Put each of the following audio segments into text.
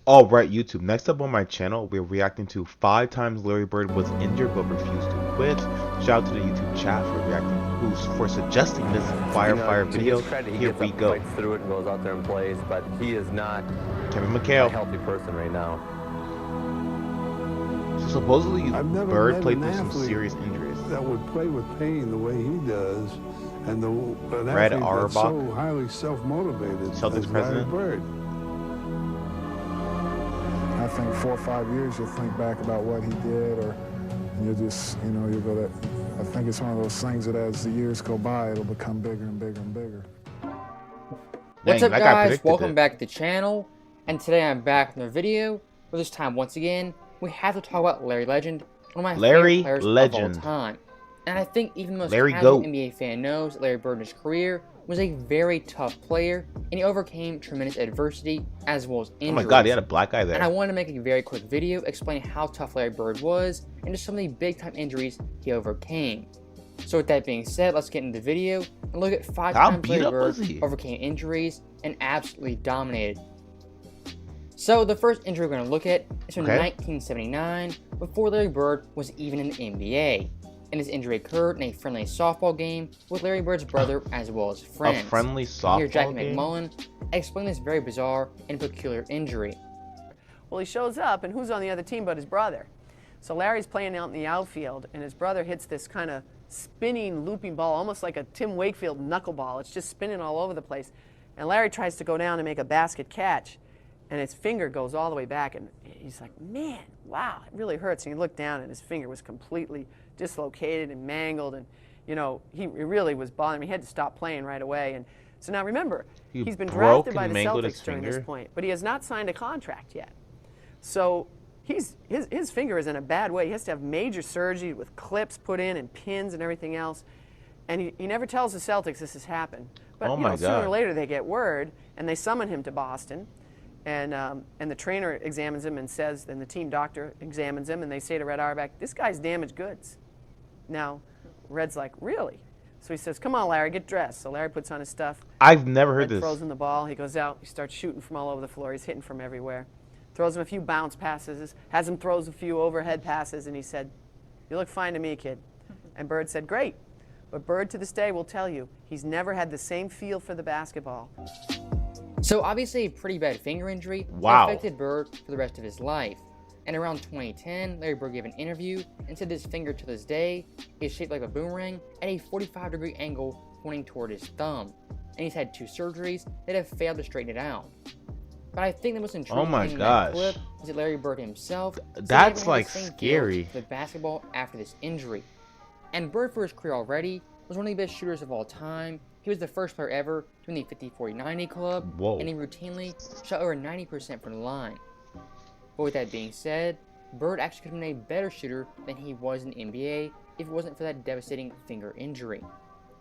All right, YouTube. Next up on my channel, we're reacting to 5 times Larry Bird was injured but refused to quit. Shout out to the YouTube chat for reacting, who's for suggesting this fire To his video. credit, he Here gets we up and go. fights through it and goes out there and plays, but he is not Kevin a McHale. healthy person right now. So supposedly I've never Bird met played an through some athlete serious injuries. that would play with pain the way he does, and an Red athlete that's Auerbach, so highly self-motivated Celtics as Larry president. Bird. I think 4 or 5 years you'll think back about what he did, or you'll just, you'll go that. I think it's one of those things that as the years go by, it'll become bigger and bigger and bigger. What's Dang, up, that guy guys? predicted Welcome it. back to the channel, and today I'm back with another video. But this time, once again, we have to talk about Larry Legend, one of my favorite players of all time. And I think even the most Larry casual Goat. NBA fan knows that Larry Bird in his career was a very tough player, and he overcame tremendous adversity as well as injuries. Oh my god, he had a black guy there. And I wanted to make a very quick video explaining how tough Larry Bird was and just some of the big-time injuries he overcame. So with that being said, let's get into the video and look at 5 How times beat Larry up was Bird he? overcame injuries and absolutely dominated. So the first injury we're going to look at is from 1979, before Larry Bird was even in the NBA. And his injury occurred in a friendly softball game with Larry Bird's brother as well as friends. A friendly softball Here, Jackie game? McMullen explained this very bizarre and peculiar injury. Well, he shows up, and who's on the other team but his brother? So Larry's playing out in the outfield, and his brother hits this kind of spinning, looping ball, almost like a Tim Wakefield knuckleball. It's just spinning all over the place. And Larry tries to go down and make a basket catch, and his finger goes all the way back, and he's like, man, wow, it really hurts. And he looked down, and his finger was completely dislocated and mangled, and it really was bothering me. He had to stop playing right away. And so now remember, he's been drafted by the Celtics during this point, but he has not signed a contract yet. So his finger is in a bad way. He has to have major surgery with clips put in and pins and everything else. And he never tells the Celtics this has happened. But sooner or later they get word, and they summon him to Boston. And the trainer examines him and says, and the team doctor examines him, and they say to Red Auerbach, this guy's damaged goods. Now, Red's like, really? So he says, come on, Larry, get dressed. So Larry puts on his stuff. I've never heard Red this. throws him the ball. He goes out. He starts shooting from all over the floor. He's hitting from everywhere. Throws him a few bounce passes, has him throws a few overhead passes, and he said, you look fine to me, kid. And Bird said, great. But Bird to this day will tell you, he's never had the same feel for the basketball. So obviously a pretty bad finger injury Wow. that affected Bird for the rest of his life. And around 2010, Larry Bird gave an interview and said his finger to this day is shaped like a boomerang at a 45-degree angle pointing toward his thumb. And he's had 2 surgeries that have failed to straighten it out. But I think the most intriguing thing in that clip is that Larry Bird himself said That's he never like had the same scary. feel for the basketball after this injury. And Bird, for his career already, was one of the best shooters of all time. He was the first player ever to win the 50-40-90 club, and he routinely shot over 90% from the line. But with that being said, Bird actually could have been a better shooter than he was in the NBA if it wasn't for that devastating finger injury.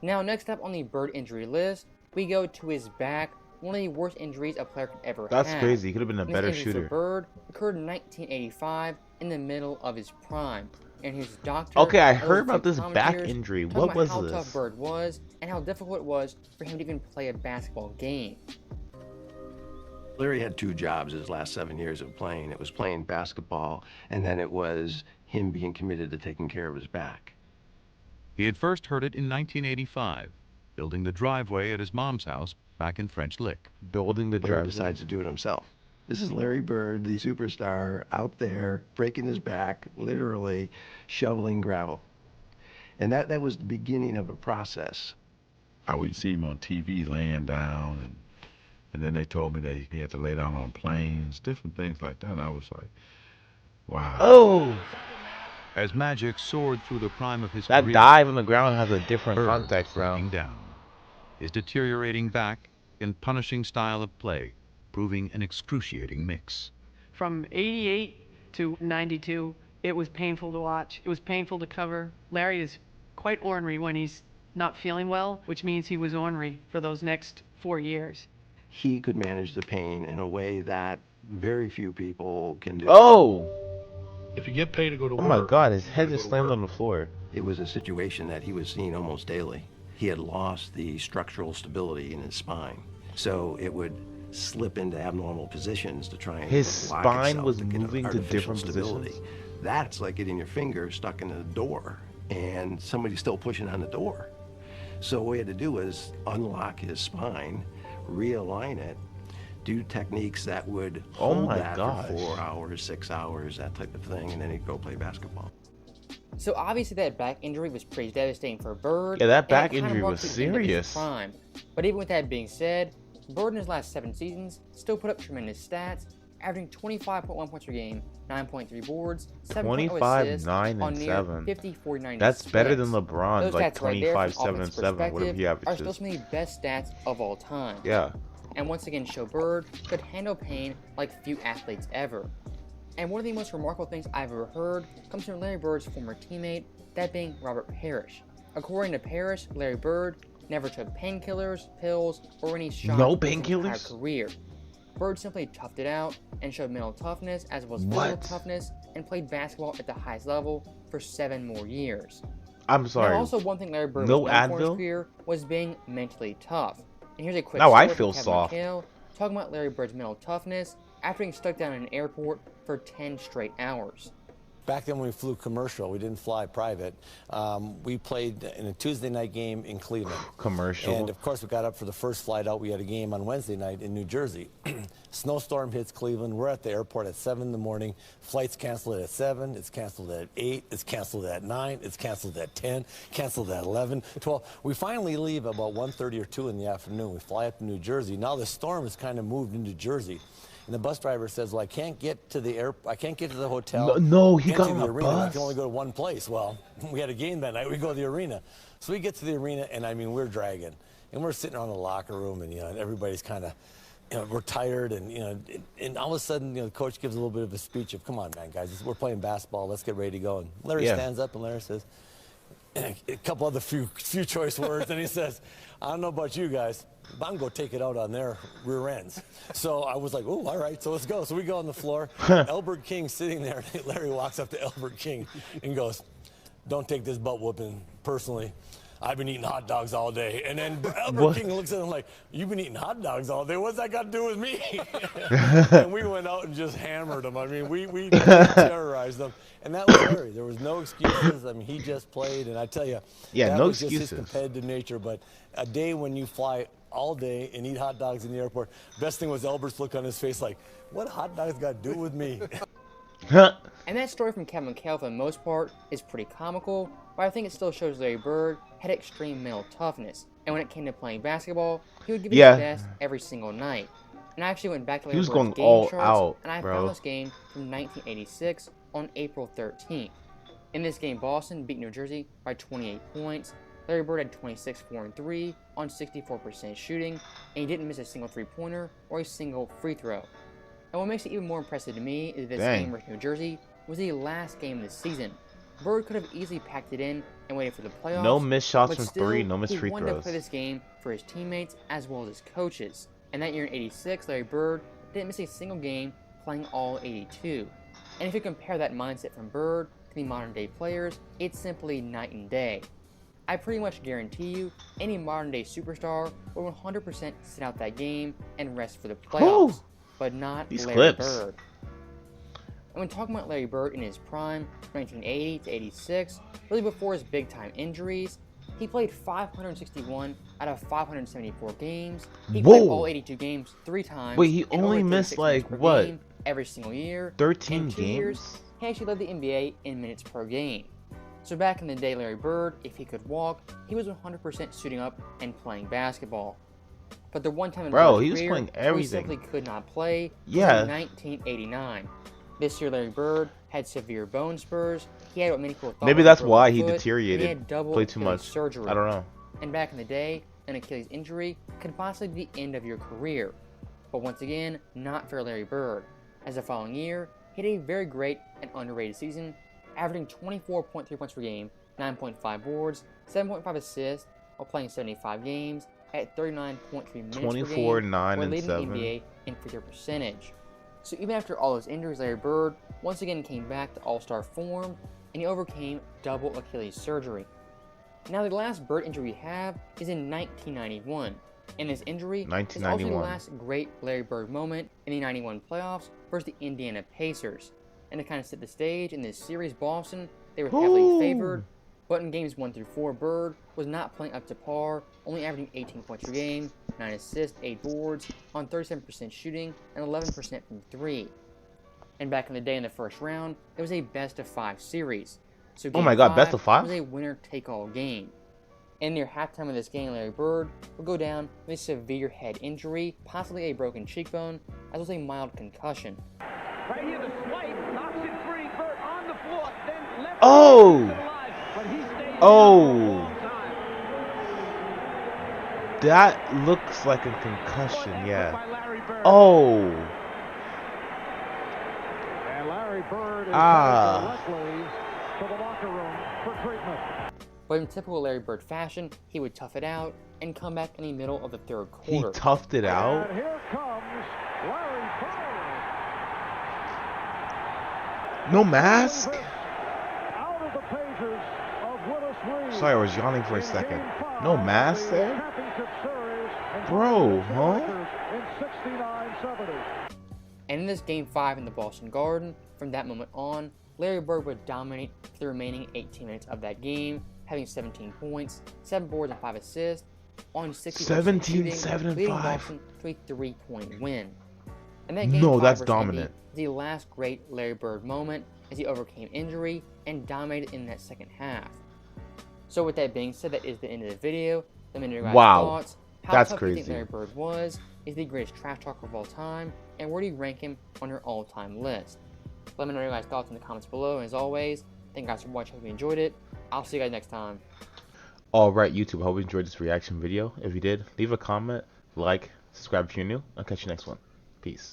Now, next up on the Bird injury list, we go to his back, one of the worst injuries a player could ever have. That's crazy. He could have been a And better this injury shooter. for Bird occurred in 1985 in the middle of his prime. And his doctor, Okay, I and those heard about two this back commentators injury. talked What about was how this? tough Bird was and how difficult it was for him to even play a basketball game. Larry had 2 jobs his last 7 years of playing. It was playing basketball, and then it was him being committed to taking care of his back. He had first heard it in 1985, building the driveway at his mom's house back in French Lick. Building the Bird drive. decides to do it himself. This is Larry Bird, the superstar, out there breaking his back, literally shoveling gravel. And that was the beginning of a process. I would see him on TV laying down, and then they told me that he had to lay down on planes, different things like that. And I was like, wow. Oh, As Magic soared through the prime of his that career, dive on the ground has a different Bird context, was breaking bro. down. His deteriorating back and punishing style of play proving an excruciating mix. From 88 to 92, it was painful to watch. It was painful to cover. Larry is quite ornery when he's not feeling well, which means he was ornery for those next 4 years. He could manage the pain in a way that very few people can do. Oh! If you get paid to go to Oh work, my god, his head just slammed on the floor. It was a situation that he was seeing almost daily. He had lost the structural stability in his spine. So it would slip into abnormal positions to try and His lock spine itself was to get moving to artificial different stability. positions? That's like getting your finger stuck in a door and somebody's still pushing on the door. So what we had to do was unlock his spine, realign it, do techniques that would hold that gosh. for 4 hours, 6 hours, that type of thing, and then he'd go play basketball. So obviously that back injury was pretty devastating for Bird. Yeah, that and back it kinda injury marked was the end of his serious. prime. But even with that being said, Bird in his last 7 seasons still put up tremendous stats, averaging 25.1 points per game, 9.3 boards, 7.0 25, assists 9, on and near 7. 50-40-90 That's better than splits. LeBron's, Those like stats right there 25, from 7, offensive 7, whatever he perspective averages. are still some of the best stats of all time. Yeah. And once again show Bird could handle pain like few athletes ever. And one of the most remarkable things I've ever heard comes from Larry Bird's former teammate, that being Robert Parrish. According to Parrish, Larry Bird never took painkillers, pills, or any shots No his entire painkillers? career. Bird simply toughed it out and showed mental toughness as well as physical toughness and played basketball at the highest level for 7 more years. I'm sorry. Now, also one thing Larry Bird No was known for in his Advil? career was being mentally tough. And here's a quick Now story I from feel Kevin soft. McHale talking about Larry Bird's mental toughness after being stuck down in an airport for 10 straight hours. Back then when we flew commercial, we didn't fly private. We played in a Tuesday night game in Cleveland. Commercial. And of course we got up for the first flight out. We had a game on Wednesday night in New Jersey. Snowstorm hits Cleveland. We're at the airport at 7 in the morning. Flight's canceled at 7. It's canceled at 8. It's canceled at 9. It's canceled at 10. Canceled at 11, 12. We finally leave about 1:30 or 2 in the afternoon. We fly up to New Jersey. Now the storm has kind of moved into Jersey. And the bus driver says, well, I can't get to the I can't get to the hotel. No, he can't got to on the a arena. I bus? can only go to one place. Well, we had a game that night. We go to the arena. So we get to the arena, and I mean, we're dragging. And we're sitting around the locker room, and, and everybody's kind of, we're tired. And, and all of a sudden, the coach gives a little bit of a speech of, come on, man, guys, we're playing basketball. Let's get ready to go. And Larry stands up, and Larry says, a couple other few choice words, and he says, I don't know about you guys, but I'm going to take it out on their rear ends. So I was like, oh, all right, so let's go. So we go on the floor. Elbert King sitting there. Larry walks up to Elbert King and goes, don't take this butt whooping personally. I've been eating hot dogs all day. And then Albert King looks at him like, you've been eating hot dogs all day? What's that got to do with me? And we went out and just hammered him. I mean, we terrorized them. And that was Larry. There was no excuses. I mean, he just played. And I tell you, that no was excuses. just his competitive nature. But a day when you fly all day and eat hot dogs in the airport, best thing was Albert's look on his face like, what hot dogs got to do with me? And that story from Kevin McHale, for the most part, is pretty comical, but I think it still shows Larry Bird had extreme mental toughness. And when it came to playing basketball, he would give his best every single night. And I actually went back to Larry Bird's game charts, and I found this game from 1986 on April 13th. In this game, Boston beat New Jersey by 28 points. Larry Bird had 26, 4, and 3 on 64% shooting, and he didn't miss a single three-pointer or a single free throw. And what makes it even more impressive to me is this game versus New Jersey was the last game of the season. Bird could have easily packed it in and waited for the playoffs. No missed shots from still, three, no missed free he wanted throws. to play this game for his teammates as well as his coaches. And that year in '86, Larry Bird didn't miss a single game, playing all 82. And if you compare that mindset from Bird to the modern day players, it's simply night and day. I pretty much guarantee you, any modern day superstar will 100% sit out that game and rest for the playoffs, but not Larry Bird. And when talking about Larry Bird in his prime, 1980 to 86, really before his big-time injuries, he played 561 out of 574 games. He played all 82 games 3 times. Wait, he only missed like what? Every single year. 13 in 2 years, he actually led the NBA in minutes per game. So back in the day, Larry Bird, if he could walk, he was 100% suiting up and playing basketball. But the one time in Bird's he was career playing where he everything. simply could not play was in 1989. This year, Larry Bird had severe bone spurs. He had what many people thought Maybe was a that's broken why he foot, and deteriorated. He had double Played too Achilles much. surgery. I don't know. And back in the day, an Achilles injury could possibly be the end of your career. But once again, not for Larry Bird, as the following year, he had a very great and underrated season, averaging 24.3 points per game, 9.5 boards, 7.5 assists, while playing 75 games at 39.3 minutes 24, per game, 9, while and leading 7. the NBA in free throw percentage. So even after all those injuries, Larry Bird once again came back to all-star form, and he overcame double Achilles surgery. Now the last Bird injury we have is in 1991. And his injury is also the 1991. last great Larry Bird moment in the 91 playoffs versus the Indiana Pacers. And to kind of set the stage, in this series, Boston, they were heavily favored, but in games 1 through 4, Bird was not playing up to par, only averaging 18 points per game, 9 assists, 8 boards, on 37% shooting, and 11% from 3. And back in the day in the first round, it was a best-of-5 series. So game Oh my God, 5 best of 5? was a winner-take-all game. And near halftime of this game, Larry Bird would go down with a severe head injury, possibly a broken cheekbone, as well as a mild concussion. Right here, the swipe knocks it free. Bird on the floor, then left. That looks like a concussion, yeah. Oh. And Larry Bird is directly to the locker room for treatment. But in typical Larry Bird fashion, he would tough it out and come back in the middle of the third He quarter. toughed it out? And here comes Larry Bird. No mask? Out of the pages of Willis Reed. Sorry, I was yawning for a second. No mask there? Bro, huh? In 69-70. And in this game 5 in the Boston Garden, from that moment on, Larry Bird would dominate for the remaining 18 minutes of that game, having 17 points, 7 boards, and 5 assists on 60% 17, shooting, 7, and leading 5. Boston to a 3-point win. And that game No, 5 that's versus Indy dominant. is the last great Larry Bird moment as he overcame injury and dominated in that second half. So with that being said, that is the end of the video. Let me know your guys' thoughts. How That's tough do you think crazy. Larry Bird was? Is he the greatest trash talker of all time? And where do you rank him on your all-time list? Let me know your guys' thoughts in the comments below. And as always, thank you guys for watching. Hope you enjoyed it. I'll see you guys next time. Alright, YouTube, I hope you enjoyed this reaction video. If you did, leave a comment, like, subscribe if you're new. I'll catch you next one. Peace.